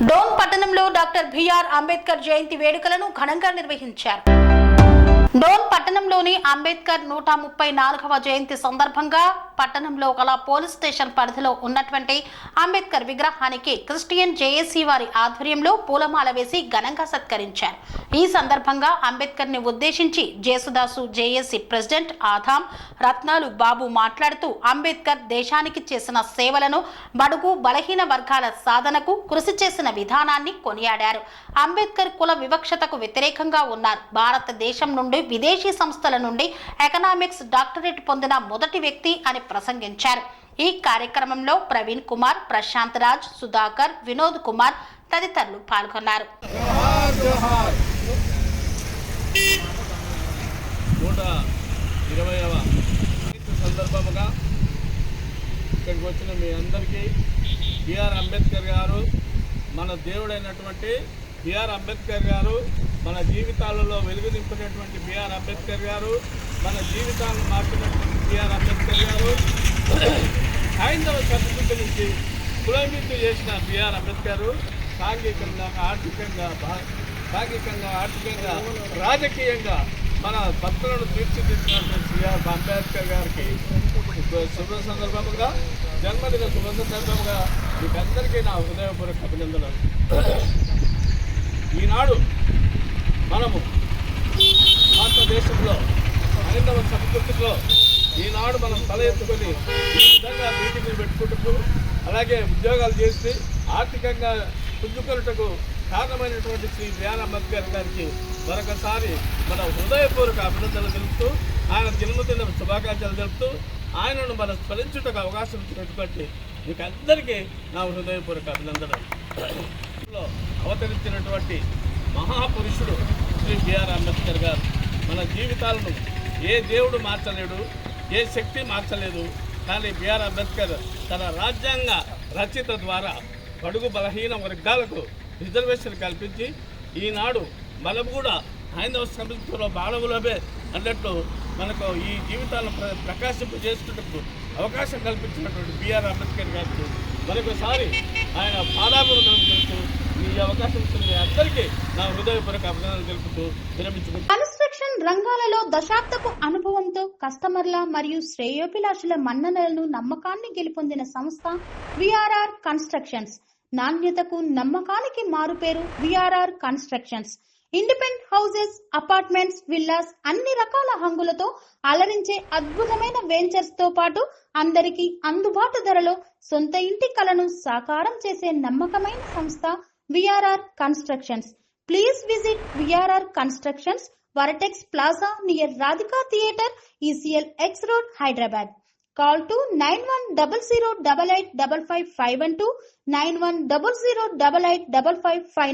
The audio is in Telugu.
డోన్ పట్టణంలో డాక్టర్ బిఆర్ అంబేద్కర్ జయంతి వేడుకలను ఘనంగా నిర్వహించారు. డోన్ పట్టణంలోని అంబేద్కర్ 134వ జయంతి సందర్భంగా పట్టణంలో గల పోలీస్ స్టేషన్ పరిధిలో ఉన్నటువంటి అంబేద్కర్ విగ్రహానికి క్రిస్టియన్ జేఏసీ వారి ఆధ్వర్యంలో పూలమాల వేసి ఘనంగా సత్కరించారు. ఈ సందర్భంగా అంబేద్కర్ ని ఉద్దేశించి జేసుదాసు జేఏసీ ప్రెసిడెంట్ ఆదాం రత్నాలు బాబు మాట్లాడుతూ అంబేద్కర్ దేశానికి చేసిన సేవలను, బడుగు బలహీన వర్గాల సాధనకు కృషి చేసిన విధానాన్ని కొనియాడారు. అంబేద్కర్ కుల వివక్షతకు వ్యతిరేకంగా ఉన్నారు. భారతదేశం నుండి విదేశీ సంస్థల నుండి ఎకనామిక్స్ డాక్టరేట్ పొందిన మొదటి వ్యక్తి అని ప్రసంగించారు. ఈ కార్యక్రమంలో ప్రవీణ్ కుమార్, ప్రశాంత్ రాజ్, సుధాకర్, వినోద్ కుమార్ తదితరులు పాల్గొన్నారు. సందర్భంగా ఇక్కడికి వచ్చిన మీ అందరికీ బిఆర్ అంబేద్కర్ గారు, మన దేవుడైనటువంటి బిఆర్ అంబేద్కర్ గారు, మన జీవితాలలో వెలుగు నింపినటువంటి బిఆర్ అంబేద్కర్ గారు, మన జీవితాలను మార్చినటువంటి బిఆర్ అంబేద్కర్ గారు, హైందవ సంస్కృతి నుంచి కులమిద్దు చేసిన బిఆర్ అంబేద్కర్ సాంఘికంగా, ఆర్థికంగా, రాజకీయంగా మన భక్తులను తీర్చిదిద్దినటువంటి బిఆర్ అంబేద్కర్ గారికి శుభ సందర్భంగా, జన్మదిన శుభ సందర్భంగా మీకందరికీ నా హృదయపూర్వక అభినందనలు. ఈనాడు మనము భారతదేశంలో హైందవ సంస్కృతిలో ఈనాడు మనం తల ఎత్తుకొని ఈ విధంగా మీటింగులు పెట్టుకుంటూ, అలాగే ఉద్యోగాలు చేసి ఆర్థికంగా పుంజుకొనుటకు కారణమైనటువంటి శ్రీ బిఆర్ అంబేద్కర్ గారికి మరొకసారి మన హృదయపూర్వక అభినందనలు తెలుపుతూ, ఆయన జన్మదిన శుభాకాంక్షలు తెలుపుతూ, ఆయనను మనం స్మరించుటకు అవకాశం ఇచ్చినటువంటి మీకు అందరికీ నా హృదయపూర్వక అభినందనలు. అవతరించినటువంటి మహాపురుషుడు శ్రీ బిఆర్ అంబేద్కర్ గారు మన జీవితాలను ఏ దేవుడు మార్చలేడు, ఏ శక్తి మార్చలేదు. కానీ బిఆర్ అంబేద్కర్ తన రాజ్యాంగ రచయిత ద్వారా బడుగు బలహీన వర్గాలకు రిజర్వేషన్ కల్పించి ఈనాడు మనం కూడా హైందవ సంస్కృతిలో బాలవులమే అన్నట్టు మనకు ఈ జీవితాలను ప్రకాశింప చేసుకున్నప్పుడు అవకాశం కల్పించినటువంటి బిఆర్ అంబేద్కర్ గారికి మరొకసారి ఆయన పాదాభివందనం తెలుపుతూ ఈ అవకాశం ఇస్తున్న అందరికీ నా హృదయపూర్వక అభినందనలు తెలుపుతూ విరమించుకుంటున్నాను. కన్స్ట్రక్షన్ రంగాలలో దశాబ్దపు అనుభవంతో కస్టమర్ల మరియు శ్రేయోభిలాషుల మన్ననలను, నమ్మకాన్ని గెలుపొందిన సంస్థ విఆర్ఆర్ కన్స్ట్రక్షన్స్. నాణ్యతకు, నమ్మకానికి మారుపేరు VRR constructions. Independent houses, apartments, villas అన్ని రకాల హంగులతో అలరించే అద్భుతమైన వెంచర్స్ తో పాటు అందరికీ అందుబాటు ధరలో సొంత ఇంటి కలను సాకారం చేసే నమ్మకమైన సంస్థ VRR constructions. Please visit VRR constructions, వరటెక్స్ plaza near Radhika theatre, ECL X Road, Hyderabad. Call to 910088555512, 9100885555.